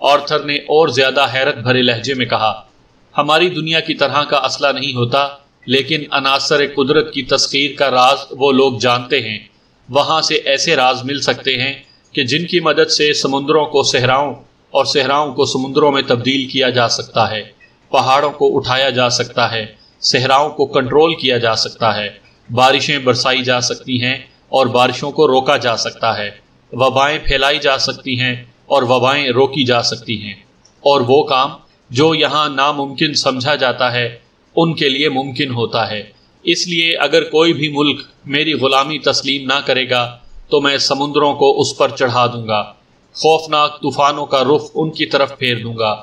Arthur نے اور زیادہ حیرت بھرے لہجے میں کہا، ہماری دنیا کی طرح کا اسلحہ نہیں ہوتا، لیکن عناصر قدرت کی تسخیر کا راز وہ لوگ جانتے ہیں۔ وہاں سے ایسے راز مل سکتے ہیں کہ جن کی مدد سے سمندروں کو صحراؤں اور صحراؤں کو سمندروں میں تبدیل کیا جا سکتا ہے، پہاڑوں کو اٹھایا جا سکتا ہے، صحراؤں کو کنٹرول کیا جا سکتا ہے، بارشیں برسائی جا سکتی ہیں اور بارشوں کو روکا جا سکتا ہے، وبائیں پھیلائی جا سکتی ہیں اور وبائیں روکی جا سکتی ہیں، اور وہ کام جو یہاں ناممکن سمجھا جاتا ہے ان کے لیے ممکن ہوتا ہے۔ اس لیے اگر کوئی بھی ملک میری غلامی تسلیم نہ کرے گا تو میں سمندروں کو اس پر چڑھا دوں گا، خوفناک طوفانوں کا رخ ان کی طرف پھیر دوں گا،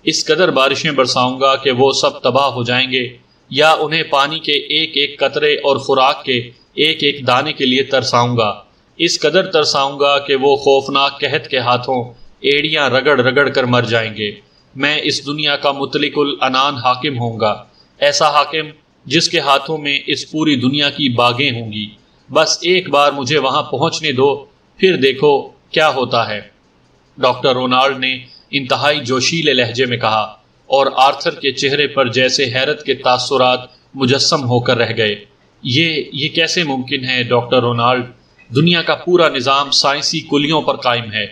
اس قدر بارشیں برساؤں گا کہ وہ سب تباہ ہو جائیں گے، یا انہیں پانی کے ایک ایک قطرے اور خوراک کے ایک ایک دانے کے لیے ترساؤں گا، اس قدر ترساؤں گا کہ وہ خوفناک قحط کے ہاتھوں ایڑیاں رگڑ رگڑ کر مر جائیں گے۔ میں اس دنیا کا مطلق العنان حاکم ہوں گا، ایسا حاکم جس کے ہاتھوں میں اس پوری دنیا کی باغیں ہوں گی۔ بس ایک بار مجھے وہاں پہنچنے دو، پھر دیکھو کیا ہوتا ہے، ڈاکٹر رونالڈ نے انتہائی جوشیلے لہجے میں کہا، اور آرتھر کے چہرے پر جیسے حیرت کے تاثرات مجسم ہو کر رہ گئے۔ یہ کیسے ممکن ہے ڈاکٹر رونالڈ؟ دنیا کا پورا نظام سائنسی کلیوں پر قائم ہے،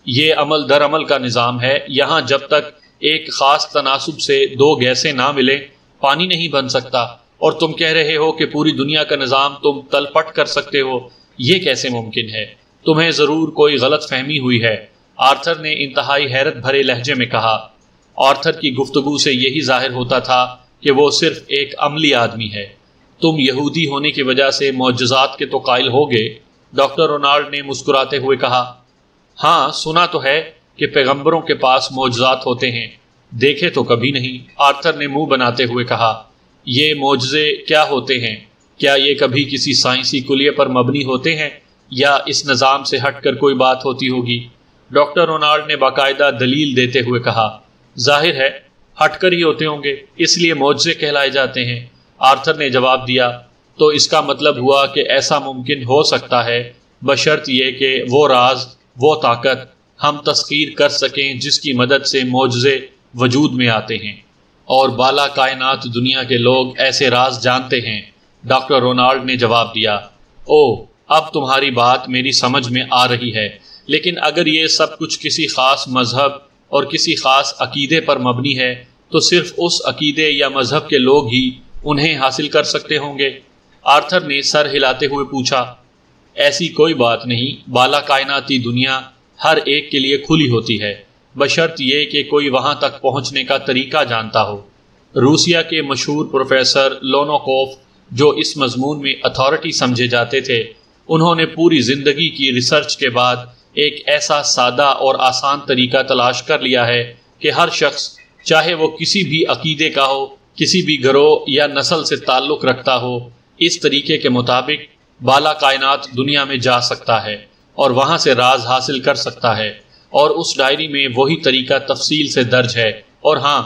یہ عمل در عمل کا نظام ہے۔ یہاں جب تک ایک خاص تناسب سے دو گیسیں نہ ملیں پانی نہیں بن سکتا، اور تم کہہ رہے ہو کہ پوری دنیا کا نظام تم تل پٹ کر سکتے ہو، یہ کیسے ممکن ہے؟ تمہیں ضرور کوئی غلط فہمی ہوئی ہے، آرتھر نے انتہائی حیرت بھرے لہجے میں کہا۔ آرتھر کی گفتگو سے یہی ظاہر ہوتا تھا کہ وہ صرف ایک عملی آدمی ہے۔ تم یہودی ہونے کی وجہ سے معجزات کے تو قائل ہوگے، ڈاکٹر رونالڈ نے مسکراتے ہوئے کہا۔ ہاں، سنا تو ہے کہ پیغمبروں کے پاس معجزات ہوتے ہیں، دیکھے تو کبھی نہیں، آرتھر نے منہ بناتے ہوئے کہا۔ یہ معجزے کیا ہوتے ہیں؟ کیا یہ کبھی کسی سائنسی کلیے پر مبنی ہوتے ہیں یا اس نظام سے ہٹ کر کوئی بات ہوتی ہوگی؟ ڈاکٹر رونالڈ نے باقاعدہ دلیل دیتے ہوئے کہا۔ ظاہر ہے ہٹ کر ہی ہوتے ہوں گے، اس لیے معجزے کہلائے جاتے ہیں، آرتھر نے جواب دیا۔ تو اس کا مطلب ہوا کہ ایسا ممکن ہو سکتا ہے، بشرط یہ کہ وہ راز، وہ طاقت ہم تسخیر کر سکیں جس کی مدد سے معجزے وجود میں آتے ہیں، اور بالا کائنات دنیا کے لوگ ایسے راز جانتے ہیں، ڈاکٹر رونالڈ نے جواب دیا۔ اوہ، اب تمہاری بات میری سمجھ میں آ رہی ہے، لیکن اگر یہ سب کچھ کسی خاص مذہب اور کسی خاص عقیدے پر مبنی ہے تو صرف اس عقیدے یا مذہب کے لوگ ہی انہیں حاصل کر سکتے ہوں گے؟ آرتھر نے سر ہلاتے ہوئے پوچھا۔ ایسی کوئی بات نہیں، بالا کائناتی دنیا ہر ایک کے لیے کھلی ہوتی ہے، بشرط یہ کہ کوئی وہاں تک پہنچنے کا طریقہ جانتا ہو۔ روسیا کے مشہور پروفیسر لونوکوف، جو اس مضمون میں اتھارٹی سمجھے جاتے تھے، انہوں نے پوری زندگی کی ریسرچ کے بعد ایک ایسا سادہ اور آسان طریقہ تلاش کر لیا ہے کہ ہر شخص، چاہے وہ کسی بھی عقیدے کا ہو، کسی بھی گروہ یا نسل سے تعلق رکھتا ہو، اس طریقے کے مطابق بالا کائنات دنیا میں جا سکتا ہے اور وہاں سے راز حاصل کر سکتا ہے، اور اس ڈائری میں وہی طریقہ تفصیل سے درج ہے۔ اور ہاں،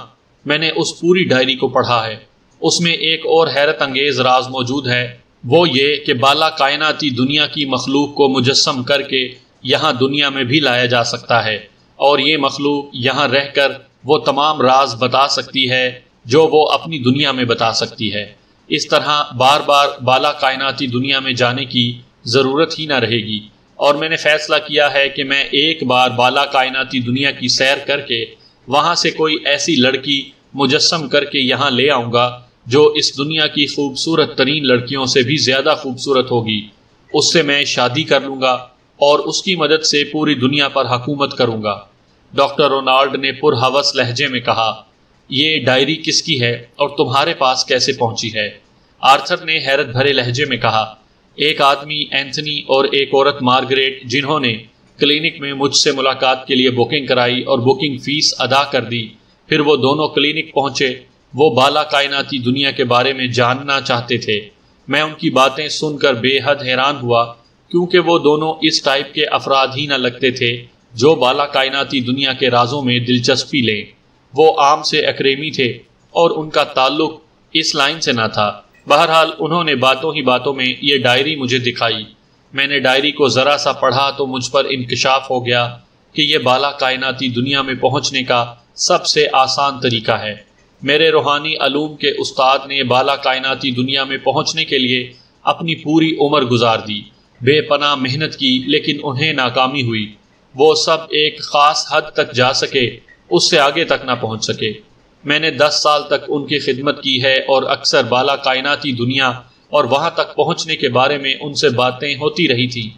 میں نے اس پوری ڈائری کو پڑھا ہے، اس میں ایک اور حیرت انگیز راز موجود ہے، وہ یہ کہ بالا کائناتی دنیا کی مخلوق کو مجسم کر کے یہاں دنیا میں بھی لایا جا سکتا ہے، اور یہ مخلوق یہاں رہ کر وہ تمام راز بتا سکتی ہے جو وہ اپنی دنیا میں بتا سکتی ہے۔ اس طرح بار بار بالا کائناتی دنیا میں جانے کی ضرورت ہی نہ رہے گی، اور میں نے فیصلہ کیا ہے کہ میں ایک بار بالا کائناتی دنیا کی سیر کر کے وہاں سے کوئی ایسی لڑکی مجسم کر کے یہاں لے آؤں گا جو اس دنیا کی خوبصورت ترین لڑکیوں سے بھی زیادہ خوبصورت ہوگی۔ اس سے میں شادی کر لوں گا اور اس کی مدد سے پوری دنیا پر حکومت کروں گا۔ ڈاکٹر رونالڈ نے پرہوس لہجے میں کہا۔ یہ ڈائری کس کی ہے اور تمہارے پاس کیسے پہنچی ہے؟ آرتھر نے حیرت بھرے لہجے میں کہا۔ ایک آدمی اینتھنی اور ایک عورت مارگریٹ، جنہوں نے کلینک میں مجھ سے ملاقات کے لیے بکنگ کرائی اور بکنگ فیس ادا کر دی، پھر وہ دونوں کلینک پہنچے۔ وہ بالا کائناتی دنیا کے بارے میں جاننا چاہتے تھے۔ میں ان کی باتیں سن کر بے حد حیران ہوا، کیونکہ وہ دونوں اس ٹائپ کے افراد ہی نہ لگتے تھے جو بالا کائناتی دنیا کے رازوں میں دلچسپی لیں۔ وہ عام سے اکریمی تھے اور ان کا تعلق اس لائن سے نہ تھا۔ بہرحال انہوں نے باتوں ہی باتوں میں یہ ڈائری مجھے دکھائی۔ میں نے ڈائری کو ذرا سا پڑھا تو مجھ پر انکشاف ہو گیا کہ یہ بالا کائناتی دنیا میں پہنچنے کا سب سے آسان طریقہ ہے۔ میرے روحانی علوم کے استاد نے بالا کائناتی دنیا میں پہنچنے کے لیے اپنی پوری عمر گزار دی، بے پناہ محنت کی، لیکن انہیں ناکامی ہوئی۔ وہ سب ایک خاص حد تک جا سکے، اس سے آگے تک نہ پہنچ سکے۔ میں نے 10 سال تک ان کی خدمت کی ہے اور اکثر بالا کائناتی دنیا اور وہاں تک پہنچنے کے بارے میں ان سے باتیں ہوتی رہی تھیں،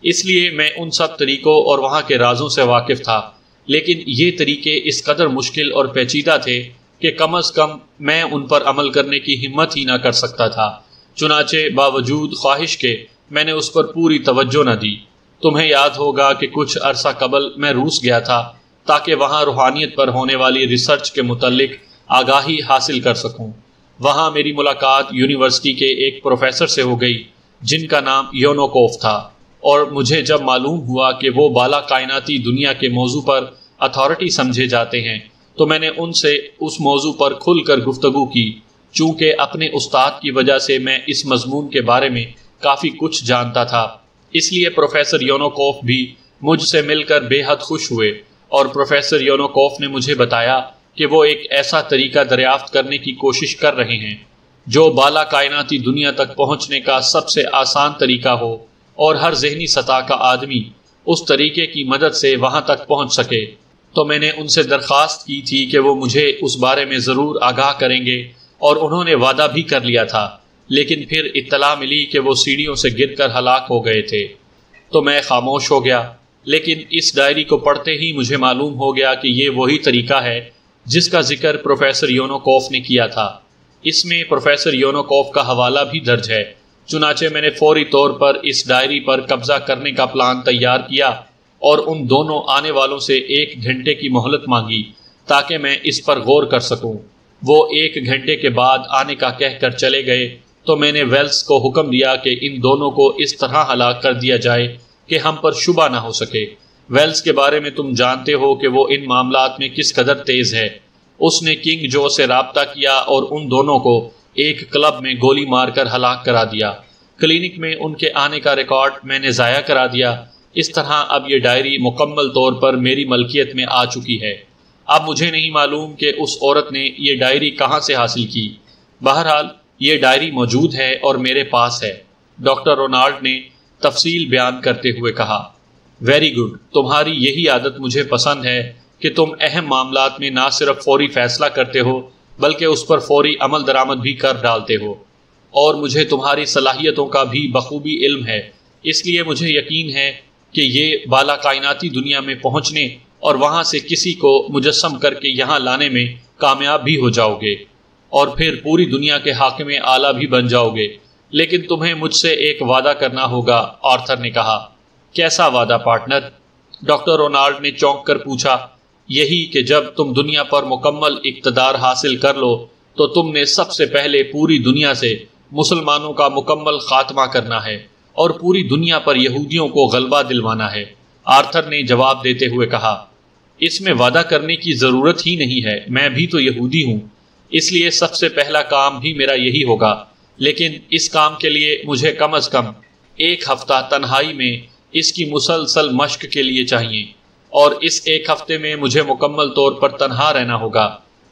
اس لیے میں ان سب طریقوں اور وہاں کے رازوں سے واقف تھا، لیکن یہ طریقے اس قدر مشکل اور پیچیدہ تھے کہ کم از کم میں ان پر عمل کرنے کی ہمت ہی نہ کر سکتا تھا۔ چنانچہ باوجود خواہش کے میں نے اس پر پوری توجہ نہ دی۔ تمہیں یاد ہوگا کہ کچھ عرصہ قبل میں روس گیا تھا تاکہ وہاں روحانیت پر ہونے والی ریسرچ کے متعلق آگاہی حاصل کر سکوں۔ وہاں میری ملاقات یونیورسٹی کے ایک پروفیسر سے ہو گئی جن کا نام یونوکوف تھا، اور مجھے جب معلوم ہوا کہ وہ بالا کائناتی دنیا کے موضوع پر اتھارٹی سمجھے جاتے ہیں تو میں نے ان سے اس موضوع پر کھل کر گفتگو کی۔ چونکہ اپنے استاد کی وجہ سے میں اس مضمون کے بارے میں کافی کچھ جانتا تھا، اس لیے پروفیسر یونوکوف بھی مجھ سے مل کر بے حد خوش ہوئے، اور پروفیسر یونوکوف نے مجھے بتایا کہ وہ ایک ایسا طریقہ دریافت کرنے کی کوشش کر رہے ہیں جو بالا کائناتی دنیا تک پہنچنے کا سب سے آسان طریقہ ہو اور ہر ذہنی سطح کا آدمی اس طریقے کی مدد سے وہاں تک پہنچ سکے۔ تو میں نے ان سے درخواست کی تھی کہ وہ مجھے اس بارے میں ضرور آگاہ کریں گے، اور انہوں نے وعدہ بھی کر لیا تھا، لیکن پھر اطلاع ملی کہ وہ سیڑھیوں سے گر کر ہلاک ہو گئے تھے۔ تو میں خاموش ہو گیا، لیکن اس ڈائری کو پڑھتے ہی مجھے معلوم ہو گیا کہ یہ وہی طریقہ ہے جس کا ذکر پروفیسر یونوکوف نے کیا تھا۔ اس میں پروفیسر یونوکوف کا حوالہ بھی درج ہے۔ چنانچہ میں نے فوری طور پر اس ڈائری پر قبضہ کرنے کا پلان تیار کیا اور ان دونوں آنے والوں سے 1 گھنٹے کی مہلت مانگی تاکہ میں اس پر غور کر سکوں۔ وہ 1 گھنٹے کے بعد آنے کا کہہ کر چلے گئے تو میں نے ویلز کو حکم دیا کہ ان دونوں کو اس طرح ہلاک کر دیا جائے کہ ہم پر شبہ نہ ہو سکے۔ ویلز کے بارے میں تم جانتے ہو کہ وہ ان معاملات میں کس قدر تیز ہے۔ اس نے کنگ جو سے رابطہ کیا اور ان دونوں کو ایک کلب میں گولی مار کر ہلاک کرا دیا۔ کلینک میں ان کے آنے کا ریکارڈ میں نے ضائع کرا دیا۔ اس طرح اب یہ ڈائری مکمل طور پر میری ملکیت میں آ چکی ہے۔ اب مجھے نہیں معلوم کہ اس عورت نے یہ ڈائری کہاں سے حاصل کی۔ بہرحال یہ ڈائری موجود ہے اور میرے پاس ہے، ڈاکٹر رونالڈ نے تفصیل بیان کرتے ہوئے کہا۔ ویری گڈ، تمہاری یہی عادت مجھے پسند ہے کہ تم اہم معاملات میں نہ صرف فوری فیصلہ کرتے ہو بلکہ اس پر فوری عمل درآمد بھی کر ڈالتے ہو، اور مجھے تمہاری صلاحیتوں کا بھی بخوبی علم ہے، اس لیے مجھے یقین ہے کہ یہ بالا کائناتی دنیا میں پہنچنے اور وہاں سے کسی کو مجسم کر کے یہاں لانے میں کامیاب بھی ہو جاؤ گے، اور پھر پوری دنیا کے حاکم اعلیٰ بھی بن جاؤ گے۔ لیکن تمہیں مجھ سے ایک وعدہ کرنا ہوگا، آرتھر نے کہا۔ کیسا وعدہ پارٹنر؟ ڈاکٹر رونالڈ نے چونک کر پوچھا۔ یہی کہ جب تم دنیا پر مکمل اقتدار حاصل کر لو تو تم نے سب سے پہلے پوری دنیا سے مسلمانوں کا مکمل خاتمہ کرنا ہے اور پوری دنیا پر یہودیوں کو غلبہ دلوانا ہے، آرتھر نے جواب دیتے ہوئے کہا۔ اس میں وعدہ کرنے کی ضرورت ہی نہیں ہے، میں بھی تو یہودی ہوں، اس لیے سب سے پہلا کام بھی میرا یہی ہوگا، لیکن اس کام کے لیے مجھے کم از کم 1 ہفتہ تنہائی میں اس کی مسلسل مشق کے لیے چاہیے، اور اس 1 ہفتے میں مجھے مکمل طور پر تنہا رہنا ہوگا۔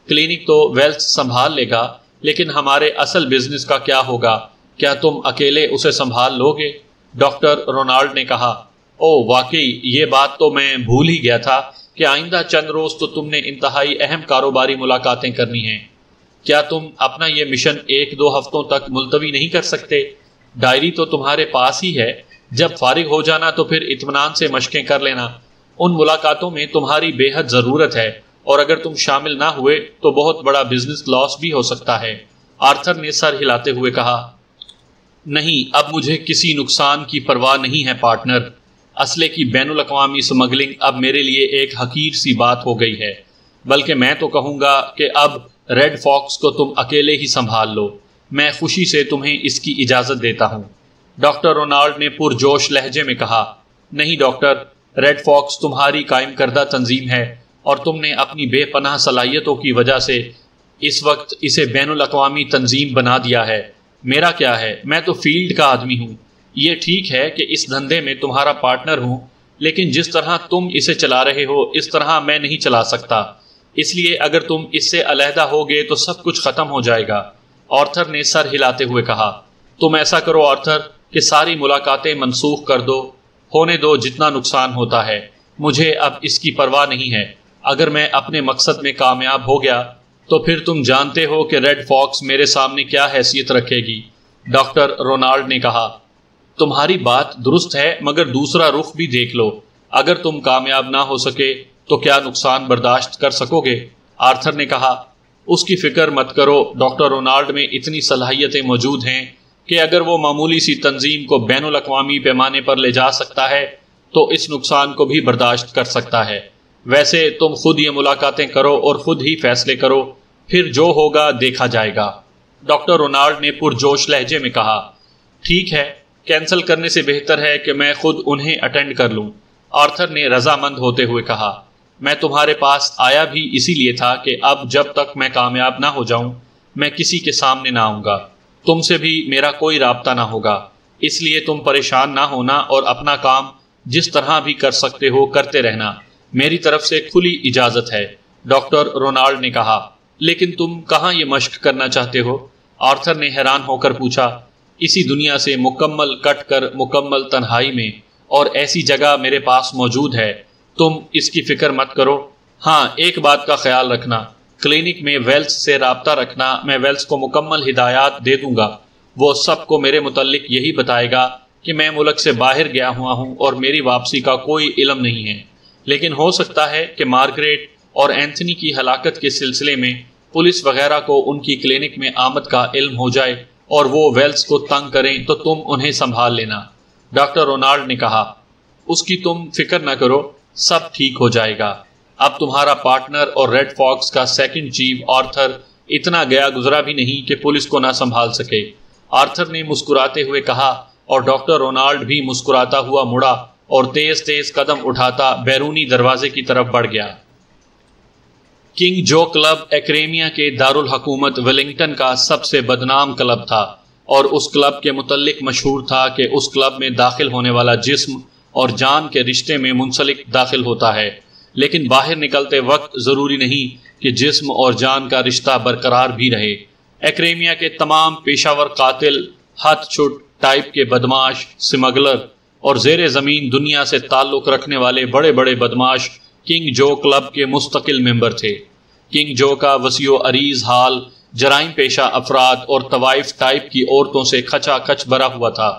کلینک تو ویلز سنبھال لے گا، لیکن ہمارے اصل بزنس کا کیا ہوگا؟ کیا تم اکیلے اسے سنبھال لو گے؟ ڈاکٹر رونالڈ نے کہا۔ او واقعی، یہ بات تو میں بھول ہی گیا تھا کہ آئندہ چند روز تو تم نے انتہائی اہم کاروباری ملاقاتیں کرنی ہیں۔ کیا تم اپنا یہ مشن 1-2 ہفتوں تک ملتوی نہیں کر سکتے؟ ڈائری تو تمہارے پاس ہی ہے، جب فارغ ہو جانا تو پھر اطمینان سے مشقیں کر لینا۔ ان ملاقاتوں میں تمہاری بے حد ضرورت ہے، اور اگر تم شامل نہ ہوئے تو بہت بڑا بزنس لاس بھی ہو سکتا ہے۔ آرتھر نے سر ہلاتے ہوئے کہا۔ نہیں، اب مجھے کسی نقصان کی پرواہ نہیں ہے پارٹنر۔ اسلحے کی بین الاقوامی سمگلنگ اب میرے لیے ایک حقیر سی بات ہو گئی ہے، بلکہ میں تو کہوں گا کہ اب ریڈ فاکس کو تم اکیلے ہی سنبھال لو۔ میں خوشی سے تمہیں اس کی اجازت دیتا ہوں۔ ڈاکٹر رونالڈ نے پرجوش لہجے میں کہا۔ نہیں ڈاکٹر، ریڈ فاکس تمہاری قائم کردہ تنظیم ہے، اور تم نے اپنی بے پناہ صلاحیتوں کی وجہ سے اس وقت اسے بین الاقوامی تنظیم بنا دیا ہے۔ میرا کیا ہے، میں تو فیلڈ کا آدمی ہوں۔ یہ ٹھیک ہے کہ اس دھندے میں تمہارا پارٹنر ہوں، لیکن جس طرح تم اسے چلا رہے ہو اس طرح میں نہیں چلا سکتا، اس لیے اگر تم اس سے علیحدہ ہوگے تو سب کچھ ختم ہو جائے گا۔ آرتھر نے سر ہلاتے ہوئے کہا، تم ایسا کرو آرتھر کہ ساری ملاقاتیں منسوخ کر دو، ہونے دو جتنا نقصان ہوتا ہے، مجھے اب اس کی پرواہ نہیں ہے۔ اگر میں اپنے مقصد میں کامیاب ہو گیا تو پھر تم جانتے ہو کہ ریڈ فاکس میرے سامنے کیا حیثیت رکھے گی۔ ڈاکٹر رونالڈ نے کہا، تمہاری بات درست ہے، مگر دوسرا رخ بھی دیکھ لو، اگر تم کامیاب نہ ہو سکے تو کیا نقصان برداشت کر سکو گے؟ آرتھر نے کہا، اس کی فکر مت کرو، ڈاکٹر رونالڈ میں اتنی صلاحیتیں موجود ہیں کہ اگر وہ معمولی سی تنظیم کو بین الاقوامی پیمانے پر لے جا سکتا ہے تو اس نقصان کو بھی برداشت کر سکتا ہے۔ ویسے تم خود یہ ملاقاتیں کرو اور خود ہی فیصلے کرو، پھر جو ہوگا دیکھا جائے گا۔ ڈاکٹر رونالڈ نے پرجوش لہجے میں کہا، ٹھیک ہے، کینسل کرنے سے بہتر ہے کہ میں خود انہیں اٹینڈ کر لوں۔ آرتھر نے رضامند ہوتے ہوئے کہا، میں تمہارے پاس آیا بھی اسی لیے تھا کہ اب جب تک میں کامیاب نہ ہو جاؤں میں کسی کے سامنے نہ آؤں گا، تم سے بھی میرا کوئی رابطہ نہ ہوگا، اس لیے تم پریشان نہ ہونا اور اپنا کام جس طرح بھی کر سکتے ہو کرتے رہنا، میری طرف سے کھلی اجازت ہے۔ ڈاکٹر رونالڈ نے کہا، لیکن تم کہاں یہ مشق کرنا چاہتے ہو؟ آرتھر نے حیران ہو کر پوچھا۔ اسی دنیا سے مکمل کٹ کر مکمل تنہائی میں، اور ایسی جگہ میرے پاس موجود ہے، تم اس کی فکر مت کرو۔ ہاں، ایک بات کا خیال رکھنا، کلینک میں ویلز سے رابطہ رکھنا، میں ویلز کو مکمل ہدایات دے دوں گا، وہ سب کو میرے متعلق یہی بتائے گا کہ میں ملک سے باہر گیا ہوا ہوں اور میری واپسی کا کوئی علم نہیں ہے، لیکن ہو سکتا ہے کہ مارگریٹ اور اینتھنی کی ہلاکت کے سلسلے میں پولیس وغیرہ کو ان کی کلینک میں آمد کا علم ہو جائے اور وہ ویلز کو تنگ کریں تو تم انہیں سنبھال لینا۔ ڈاکٹر رونالڈ نے کہا، اس کی تم فکر نہ کرو، سب ٹھیک ہو جائے گا۔ اب تمہارا پارٹنر اور ریڈ فاکس کا سیکنڈ چیف آرتھر اتنا گیا گزرا بھی نہیں کہ پولیس کو نہ سنبھال سکے۔ آرتھر نے مسکراتے ہوئے کہا، اور ڈاکٹر رونالڈ بھی مسکراتا ہوا مڑا اور تیز تیز قدم اٹھاتا بیرونی دروازے کی طرف بڑھ گیا۔ کنگ جو کلب ایکریمیا کے دارالحکومت ویلنگٹن کا سب سے بدنام کلب تھا، اور اس کلب کے متعلق مشہور تھا کہ اس کلب میں داخل ہونے والا جسم اور جان کے رشتے میں منسلک داخل ہوتا ہے، لیکن باہر نکلتے وقت ضروری نہیں کہ جسم اور جان کا رشتہ برقرار بھی رہے۔ ایکریمیا کے تمام پیشہ ور قاتل، ہتھ چھٹ ٹائپ کے بدماش، سمگلر اور زیر زمین دنیا سے تعلق رکھنے والے بڑے بڑے بدماش کنگ جو کلب کے مستقل ممبر تھے۔ کنگ جو کا وسیع و عریض حال جرائم پیشہ افراد اور طوائف ٹائپ کی عورتوں سے کھچا کھچ بھرا ہوا تھا۔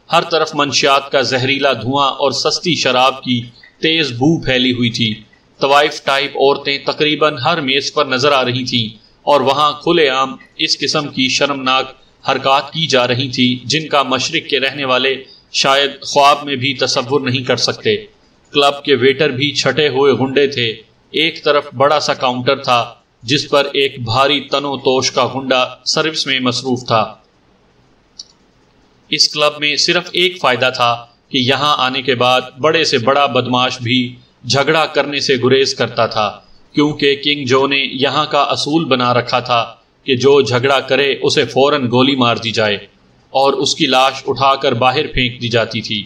ہر طرف منشیات کا زہریلا دھواں اور سستی شراب کی تیز بو پھیلی ہوئی تھی۔ طوائف ٹائپ عورتیں تقریباً ہر میز پر نظر آ رہی تھیں، اور وہاں کھلے عام اس قسم کی شرمناک حرکات کی جا رہی تھی جن کا مشرق کے رہنے والے شاید خواب میں بھی تصور نہیں کر سکتے۔ کلب کے ویٹر بھی چھٹے ہوئے غنڈے تھے۔ ایک طرف بڑا سا کاؤنٹر تھا جس پر ایک بھاری تنو توش کا غنڈا سروس میں مصروف تھا۔ اس کلب میں صرف ایک فائدہ تھا کہ یہاں آنے کے بعد بڑے سے بڑا بدماش بھی جھگڑا کرنے سے گریز کرتا تھا، کیونکہ کنگ جو نے یہاں کا اصول بنا رکھا تھا کہ جو جھگڑا کرے اسے فوراً گولی مار دی جائے اور اس کی لاش اٹھا کر باہر پھینک دی جاتی تھی۔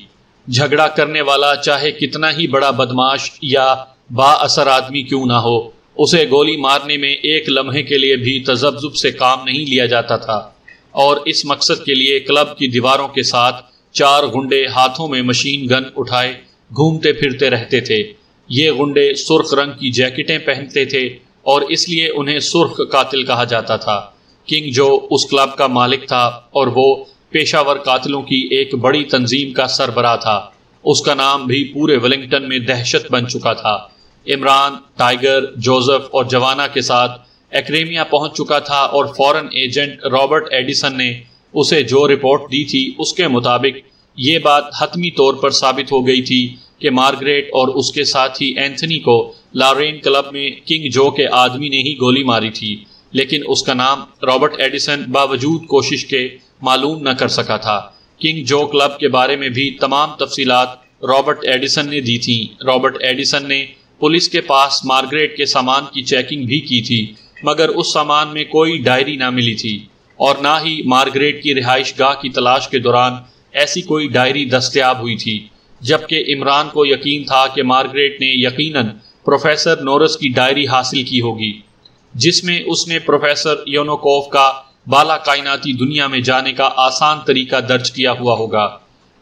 جھگڑا کرنے والا چاہے کتنا ہی بڑا بدماش یا با اثر آدمی کیوں نہ ہو، اسے گولی مارنے میں ایک لمحے کے لیے بھی تذبذب سے کام نہیں لیا جاتا تھا، اور اس مقصد کے لیے کلب کی دیواروں کے ساتھ 4 غنڈے ہاتھوں میں مشین گن اٹھائے گھومتے پھرتے رہتے تھے۔ یہ غنڈے سرخ رنگ کی جیکٹیں پہنتے تھے اور اس لیے انہیں سرخ قاتل کہا جاتا تھا۔ کنگ جو اس کلب کا مالک تھا اور وہ پیشہ ور قاتلوں کی ایک بڑی تنظیم کا سربراہ تھا۔ اس کا نام بھی پورے ویلنگٹن میں دہشت بن چکا تھا۔ عمران، ٹائیگر، جوزف اور جوانا کے ساتھ ایکریمیا پہنچ چکا تھا، اور فورن ایجنٹ رابرٹ ایڈیسن نے اسے جو رپورٹ دی تھی اس کے مطابق یہ بات حتمی طور پر ثابت ہو گئی تھی کہ مارگریٹ اور اس کے ساتھی اینتھنی کو لارین کلب میں کنگ جو کے آدمی نے ہی گولی ماری تھی، لیکن اس کا نام رابرٹ ایڈیسن باوجود کوشش کے معلوم نہ کر سکا تھا۔ کنگ جو کلب کے بارے میں بھی تمام تفصیلات رابرٹ ایڈیسن نے دی تھیں۔ رابرٹ ایڈیسن نے پولیس کے پاس مارگریٹ کے سامان کی چیکنگ بھی کی تھی، مگر اس سامان میں کوئی ڈائری نہ ملی تھی، اور نہ ہی مارگریٹ کی رہائش گاہ کی تلاش کے دوران ایسی کوئی ڈائری دستیاب ہوئی تھی۔ جبکہ عمران کو یقین تھا کہ مارگریٹ نے یقیناً پروفیسر نورس کی ڈائری حاصل کی ہوگی، جس میں اس نے پروفیسر یونوکوف کا بالا کائناتی دنیا میں جانے کا آسان طریقہ درج کیا ہوا ہوگا۔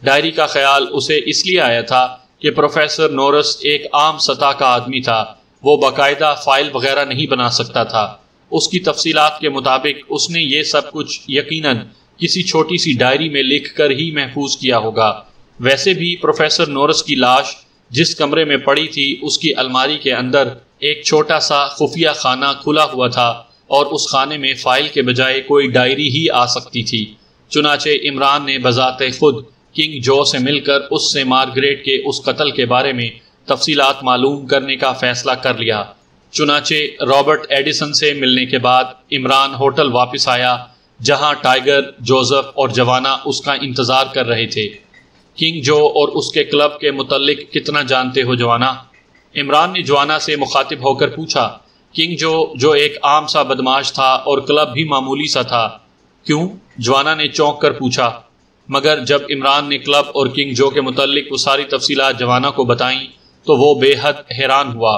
ڈائری کا خیال اسے اس لیے آیا تھا کہ پروفیسر نورس ایک عام سطح کا آدمی تھا، وہ باقاعدہ فائل وغیرہ نہیں بنا سکتا تھا۔ اس کی تفصیلات کے مطابق اس نے یہ سب کچھ یقیناً کسی چھوٹی سی ڈائری میں لکھ کر ہی محفوظ کیا ہوگا۔ ویسے بھی پروفیسر نورس کی لاش جس کمرے میں پڑی تھی اس کی الماری کے اندر ایک چھوٹا سا خفیہ خانہ کھلا ہوا تھا اور اس خانے میں فائل کے بجائے کوئی ڈائری ہی آ سکتی تھی۔ چنانچہ عمران نے بذات خود کنگ جو سے مل کر اس سے مارگریٹ کے اس قتل کے بارے میں تفصیلات معلوم کرنے کا فیصلہ کر لیا۔ چنانچہ رابرٹ ایڈیسن سے ملنے کے بعد عمران ہوٹل واپس آیا، جہاں ٹائیگر، جوزف اور جوانا اس کا انتظار کر رہے تھے۔ کنگ جو اور اس کے کلب کے متعلق کتنا جانتے ہو جوانا؟ عمران نے جوانا سے مخاطب ہو کر پوچھا۔ کنگ جو ایک عام سا بدماش تھا اور کلب بھی معمولی سا تھا۔ کیوں؟ جوانا نے چونک کر پوچھا۔ مگر جب عمران نے کلب اور کنگ جو کے متعلق وہ ساری تفصیلات جوانا کو بتائیں تو وہ بے حد حیران ہوا۔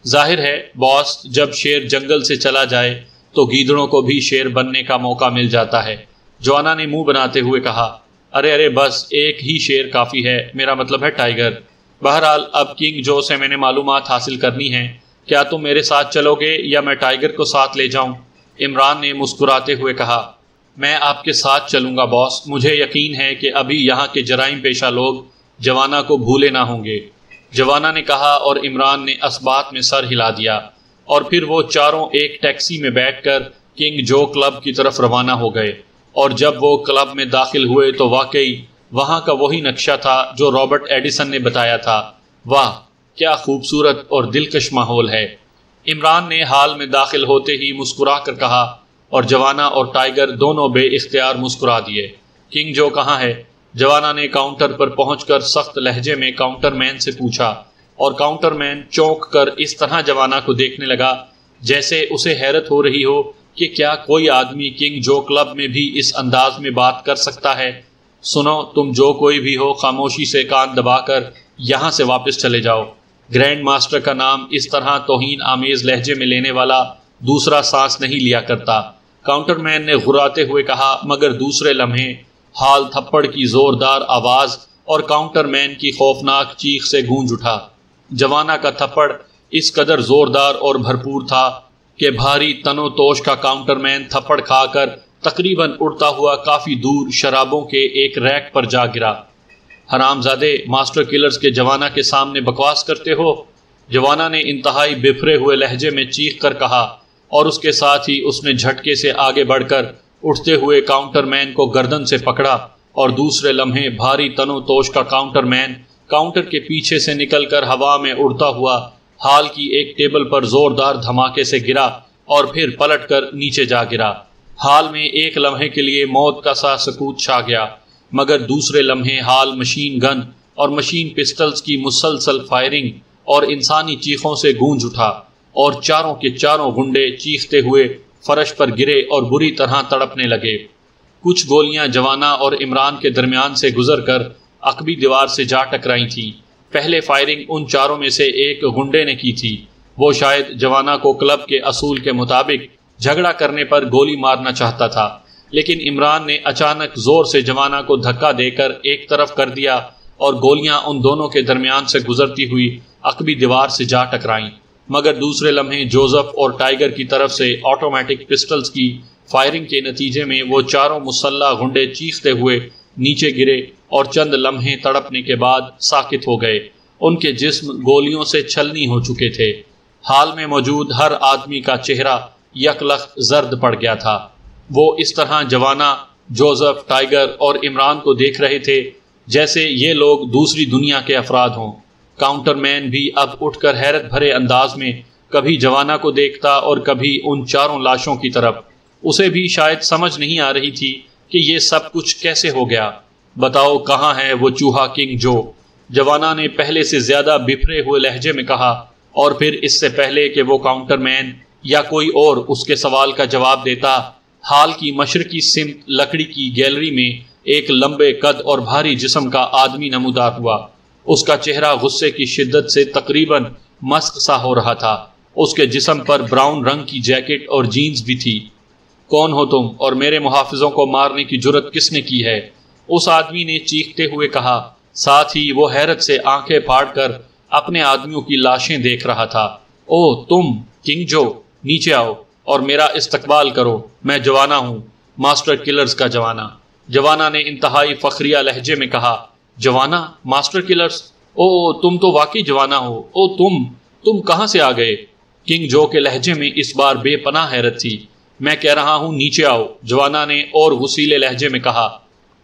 ظاہر ہے باس، جب شیر جنگل سے چلا جائے تو گیدڑوں کو بھی شیر بننے کا موقع مل جاتا ہے۔ جوانا نے منہ بناتے ہوئے کہا، ارے بس ایک ہی شیر کافی ہے، میرا مطلب ہے ٹائیگر۔ بہرحال اب کنگ جو سے میں نے معلومات حاصل کرنی ہیں، کیا تم میرے ساتھ چلو گے یا میں ٹائیگر کو ساتھ لے جاؤں؟ عمران نے مسکراتے ہوئے کہا، میں آپ کے ساتھ چلوں گا باس، مجھے یقین ہے کہ ابھی یہاں کے جرائم پیشہ لوگ جوانا کو بھولے نہ ہوں گے۔ جوانا نے کہا اور عمران نے اسبات میں سر ہلا دیا، اور پھر وہ چاروں ایک ٹیکسی میں بیٹھ کر کنگ جو کلب کی طرف روانہ ہو گئے۔ اور جب وہ کلب میں داخل ہوئے تو واقعی وہاں کا وہی نقشہ تھا جو رابرٹ ایڈیسن نے بتایا تھا۔ واہ، کیا خوبصورت اور دلکش ماحول ہے! عمران نے ہال میں داخل ہوتے ہی مسکرا کر کہا، اور جوانا اور ٹائیگر دونوں بے اختیار مسکرا دیے۔ کنگ جو کہاں ہے؟ جوانا نے کاؤنٹر پر پہنچ کر سخت لہجے میں کاؤنٹر مین سے پوچھا، اور کاؤنٹر مین چونک کر اس طرح جوانا کو دیکھنے لگا جیسے اسے حیرت ہو رہی ہو کہ کیا کوئی آدمی کنگ جو کلب میں بھی اس انداز میں بات کر سکتا ہے۔ سنو، تم جو کوئی بھی ہو، خاموشی سے کان دبا کر یہاں سے واپس چلے جاؤ۔ گرینڈ ماسٹر کا نام اس طرح توہین آمیز لہجے میں لینے والا دوسرا سانس نہیں لیا کرتا، کاؤنٹر مین نے غراتے ہوئے کہا۔ مگر دوسرے لمحے ہال تھپڑ کی زوردار آواز اور کاؤنٹر مین کی خوفناک چیخ سے گونج اٹھا۔ جوانا کا تھپڑ اس قدر زوردار اور بھرپور تھا کہ بھاری تن و توش کا کاؤنٹر مین تھپڑ کھا کر تقریباً اڑتا ہوا کافی دور شرابوں کے ایک ریک پر جا گرا۔ حرام زادے، ماسٹر کلرز کے جوانا کے سامنے بکواس کرتے ہو؟ جوانا نے انتہائی بفرے ہوئے لہجے میں چیخ کر کہا، اور اس کے ساتھ ہی اس نے جھٹکے سے آگے بڑھ کر اٹھتے ہوئے کاؤنٹر مین کو گردن سے پکڑا، اور دوسرے لمحے بھاری تن و توش کا کاؤنٹر مین کاؤنٹر کے پیچھے سے نکل کر ہوا میں اڑتا ہوا ہال کی ایک ٹیبل پر زوردار دھماکے سے گرا اور پھر پلٹ کر نیچے جا گرا۔ ہال میں ایک لمحے کے لیے موت کا سا سکوت چھا گیا، مگر دوسرے لمحے ہال مشین گن اور مشین پسٹلز کی مسلسل فائرنگ اور انسانی چیخوں سے گونج اٹھا، اور چاروں کے چاروں گنڈے چیختے ہوئے فرش پر گرے اور بری طرح تڑپنے لگے۔ کچھ گولیاں جوانا اور عمران کے درمیان سے گزر کر عقبی دیوار سے جا ٹکرائی تھیں۔ پہلے فائرنگ ان چاروں میں سے ایک گنڈے نے کی تھی۔ وہ شاید جوانا کو کلب کے اصول کے مطابق جھگڑا کرنے پر گولی مارنا چاہتا تھا، لیکن عمران نے اچانک زور سے جوانا کو دھکا دے کر ایک طرف کر دیا، اور گولیاں ان دونوں کے درمیان سے گزرتی ہوئی عقبی دیوار سے جا ٹکرائیں۔ مگر دوسرے لمحے جوزف اور ٹائیگر کی طرف سے آٹومیٹک پسٹلز کی فائرنگ کے نتیجے میں وہ چاروں مسلح گنڈے چیختے ہوئے نیچے گرے اور چند لمحے تڑپنے کے بعد ساکت ہو گئے۔ ان کے جسم گولیوں سے چھلنی ہو چکے تھے۔ حال میں موجود ہر آدمی کا چہرہ یکلخت زرد پڑ گیا تھا۔ وہ اس طرح جوانا، جوزف، ٹائیگر اور عمران کو دیکھ رہے تھے جیسے یہ لوگ دوسری دنیا کے افراد ہوں۔ کاؤنٹر مین بھی اب اٹھ کر حیرت بھرے انداز میں کبھی جوانا کو دیکھتا اور کبھی ان چاروں لاشوں کی طرف۔ اسے بھی شاید سمجھ نہیں آ رہی تھی کہ یہ سب کچھ کیسے ہو گیا۔ بتاؤ کہاں ہے وہ چوہا کنگ جو؟ جوانا نے پہلے سے زیادہ بفرے ہوئے لہجے میں کہا، اور پھر اس سے پہلے کہ وہ کاؤنٹر مین یا کوئی اور اس کے سوال کا جواب دیتا، ہال کی مشرقی سمت لکڑی کی گیلری میں ایک لمبے قد اور بھاری جسم کا آدمی نمودار ہوا۔ اس کا چہرہ غصے کی شدت سے تقریباً مسخ سا ہو رہا تھا۔ اس کے جسم پر براؤن رنگ کی جیکٹ اور جینز بھی تھی۔ کون ہو تم اور میرے محافظوں کو مارنے کی جرت کس نے کی ہے؟ اس آدمی نے چیختے ہوئے کہا، ساتھ ہی وہ حیرت سے آنکھیں پھاڑ کر اپنے آدمیوں کی لاشیں دیکھ رہا تھا۔ او تم کنگ جو، نیچے آؤ اور میرا استقبال کرو، میں جوانا ہوں، ماسٹر کلرز کا جوانا۔ جوانا نے انتہائی فخریہ لہجے میں کہا، جوانا، ماسٹر کلرز، او تم تو واقعی جوانا ہو، او تم کہاں سے آ گئے؟ کنگ جو کے لہجے میں اس بار بے پناہ حیرت تھی۔ میں کہہ رہا ہوں نیچے آؤ، جوانا نے اور غصیلے لہجے میں کہا۔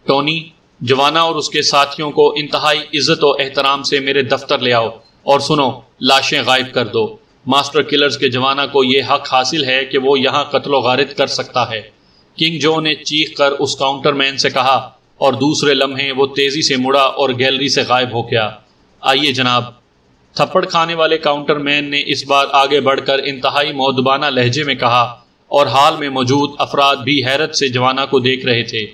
ٹونی، جوانا اور اس کے ساتھیوں کو انتہائی عزت و احترام سے میرے دفتر لے آؤ اور سنو، لاشیں غائب کر دو۔ ماسٹر کلرز کے جوانا کو یہ حق حاصل ہے کہ وہ یہاں قتل و غارت کر سکتا ہے۔ کنگ جو نے چیخ کر اس کاؤنٹر مین سے کہا اور دوسرے لمحے وہ تیزی سے مڑا اور گیلری سے غائب ہو گیا۔ آئیے جناب۔ تھپڑ کھانے والے کاؤنٹر مین نے اس بار آگے بڑھ کر انتہائی مؤدبانہ لہجے میں کہا، اور حال میں موجود افراد بھی حیرت سے جوانا کو دیکھ رہے تھے۔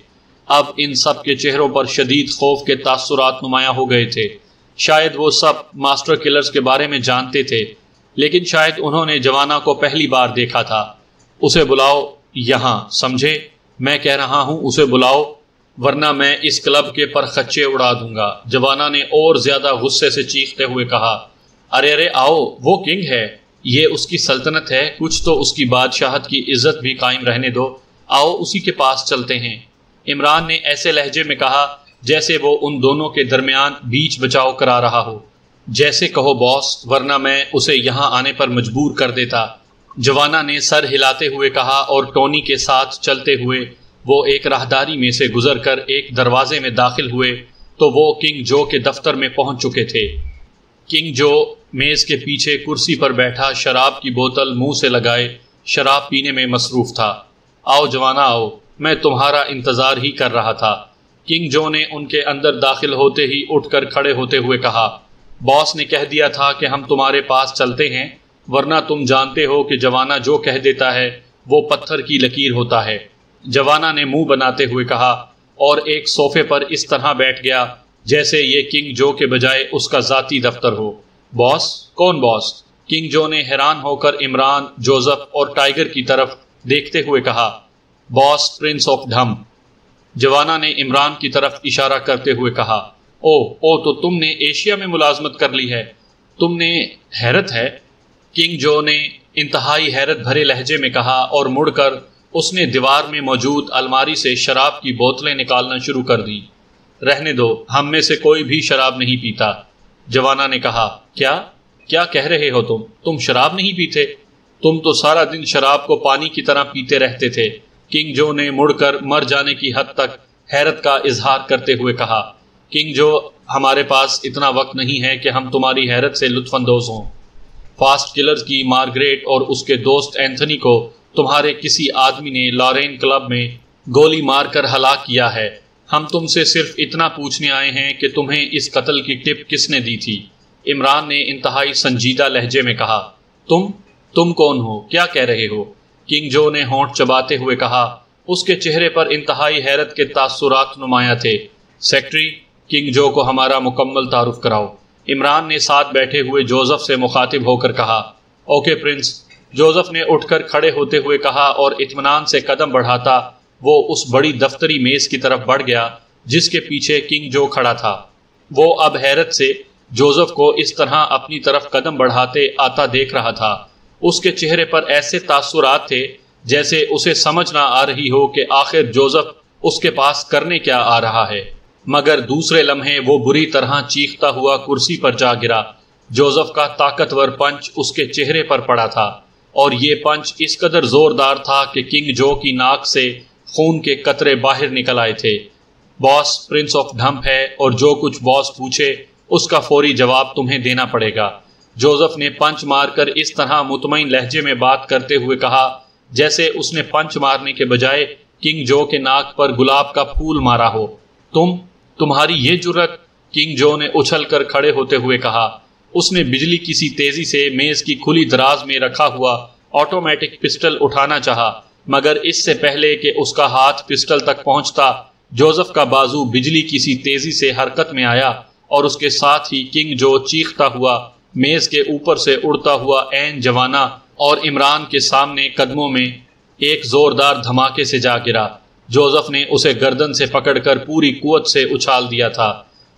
اب ان سب کے چہروں پر شدید خوف کے تاثرات نمایاں ہو گئے تھے۔ شاید وہ سب ماسٹر کلرز کے بارے میں جانتے تھے، لیکن شاید انہوں نے جوانا کو پہلی بار دیکھا تھا۔ اسے بلاؤ یہاں، سمجھے؟ میں کہہ رہا ہوں اسے بلاؤ، ورنہ میں اس کلب کے پر خچے اڑا دوں گا۔ جوانا نے اور زیادہ غصے سے چیختے ہوئے کہا، ارے آؤ، وہ کنگ ہے، یہ اس کی سلطنت ہے، کچھ تو اس کی بادشاہت کی عزت بھی قائم رہنے دو، آؤ اسی کے پاس چلتے ہیں۔ عمران نے ایسے لہجے میں کہا جیسے وہ ان دونوں کے درمیان بیچ بچاؤ کرا رہا ہو۔ جیسے کہو باس، ورنہ میں اسے یہاں آنے پر مجبور کر دیتا۔ جوانا نے سر ہلاتے ہوئے کہا اور ٹونی کے ساتھ چلتے ہوئے وہ ایک راہداری میں سے گزر کر ایک دروازے میں داخل ہوئے تو وہ کنگ جو کے دفتر میں پہنچ چکے تھے۔ کنگ جو میز کے پیچھے کرسی پر بیٹھا شراب کی بوتل منہ سے لگائے شراب پینے میں مصروف تھا۔ آؤ جوانا آؤ، میں تمہارا انتظار ہی کر رہا تھا۔ کنگ جو نے ان کے اندر داخل ہوتے ہی اٹھ کر کھڑے ہوتے ہوئے کہا، باس نے کہہ دیا تھا کہ ہم تمہارے پاس چلتے ہیں، ورنہ تم جانتے ہو کہ جوانا جو کہہ دیتا ہے وہ پتھر کی لکیر ہوتا ہے۔ جوانا نے منہ بناتے ہوئے کہا اور ایک صوفے پر اس طرح بیٹھ گیا جیسے یہ کنگ جو کے بجائے اس کا ذاتی دفتر ہو۔ باس؟ کون باس؟ کنگ جو نے حیران ہو کر عمران، جوزف اور ٹائیگر کی طرف دیکھتے ہوئے کہا، باس پرنس آف ڈھم۔ جوانا نے عمران کی طرف اشارہ کرتے ہوئے کہا، او تو تم نے ایشیا میں ملازمت کر لی ہے، تم نے، حیرت ہے۔ کنگ جو نے انتہائی حیرت بھرے لہجے میں کہا اور مڑ کر اس نے دیوار میں موجود الماری سے شراب کی بوتلیں نکالنا شروع کر دی۔ رہنے دو، ہم میں سے کوئی بھی شراب نہیں پیتا۔ جوانا نے کہا، کیا کہہ رہے ہو تم شراب نہیں پیتے؟ تم تو سارا دن شراب کو پانی کی طرح پیتے رہتے تھے۔ کنگ جو نے مڑ کر مر جانے کی حد تک حیرت کا اظہار کرتے ہوئے کہا، کنگ جو، ہمارے پاس اتنا وقت نہیں ہے کہ ہم تمہاری حیرت سے لطف اندوز ہوں۔ فاسٹ کلرز کی مارگریٹ اور اس کے دوست اینتھنی کو تمہارے کسی آدمی نے لارین کلب میں گولی مار کر ہلاک کیا ہے۔ ہم تم سے صرف اتنا پوچھنے آئے ہیں کہ تمہیں اس قتل کی ٹپ کس نے دی تھی؟ عمران نے انتہائی سنجیدہ لہجے میں کہا، تم کون ہو؟ کیا کہہ رہے ہو؟ کنگ جو نے ہونٹ چباتے ہوئے کہا، اس کے چہرے پر انتہائی حیرت کے تاثرات نمایاں تھے۔ سیکٹری، کنگ جو کو ہمارا مکمل تعارف کراؤ۔ عمران نے ساتھ بیٹھے ہوئے جوزف سے مخاطب ہو کر کہا، اوکے پرنس۔ جوزف نے اٹھ کر کھڑے ہوتے ہوئے کہا اور اطمینان سے قدم بڑھاتا وہ اس بڑی دفتری میز کی طرف بڑھ گیا جس کے پیچھے کنگ جو کھڑا تھا۔ وہ اب حیرت سے جوزف کو اس طرح اپنی طرف قدم بڑھاتے آتا دیکھ رہا تھا۔ اس کے چہرے پر ایسے تاثرات تھے جیسے اسے سمجھ نہ آ رہی ہو کہ آخر جوزف اس کے پاس کرنے کیا آ رہا ہے، مگر دوسرے لمحے وہ بری طرح چیختا ہوا کرسی پر جا گرا۔ جوزف کا طاقتور پنچ اس کے چہرے پر پڑا تھا اور یہ پنچ اس قدر زوردار تھا کہ کنگ جو کی ناک سے خون کے قطرے باہر نکل آئے تھے۔ باس پرنس آف ڈھمپ ہے اور جو کچھ باس پوچھے اس کا فوری جواب تمہیں دینا پڑے گا۔ جوزف نے پنچ مار کر اس طرح مطمئن لہجے میں بات کرتے ہوئے کہا جیسے اس نے پنچ مارنے کے بجائے کنگ جو کے ناک پر گلاب کا پھول مارا ہو۔ تمہاری یہ جرت؟ کنگ جو نے اچھل کر کھڑے ہوتے ہوئے کہا۔ اس نے بجلی کی سی تیزی سے میز کی کھلی دراز میں رکھا ہوا آٹومیٹک پسٹل اٹھانا چاہا، مگر اس سے پہلے کہ اس کا ہاتھ پسٹل تک پہنچتا، جوزف کا بازو بجلی کی سی تیزی سے حرکت میں آیا اور اس کے ساتھ ہی کنگ جو چیختا ہوا میز کے اوپر سے اڑتا ہوا عین جوانا اور عمران کے سامنے قدموں میں ایک زوردار دھماکے سے جا گرا۔ جوزف نے اسے گردن سے پکڑ کر پوری قوت سے اچھال دیا تھا۔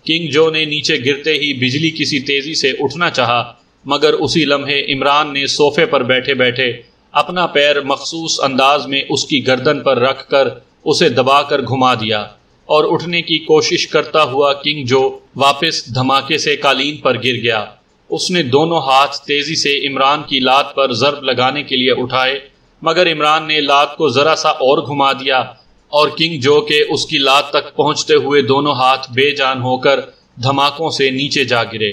کنگ جو نے نیچے گرتے ہی بجلی کسی تیزی سے اٹھنا چاہا، مگر اسی لمحے عمران نے صوفے پر بیٹھے بیٹھے اپنا پیر مخصوص انداز میں اس کی گردن پر رکھ کر اسے دبا کر گھما دیا، اور اٹھنے کی کوشش کرتا ہوا کنگ جو واپس دھماکے سے قالین پر گر گیا۔ اس نے دونوں ہاتھ تیزی سے عمران کی لات پر ضرب لگانے کے لیے اٹھائے، مگر عمران نے لات کو ذرا سا اور گھما دیا، اور کنگ جو کہ اس کی لات تک پہنچتے ہوئے دونوں ہاتھ بے جان ہو کر دھماکوں سے نیچے جا گرے۔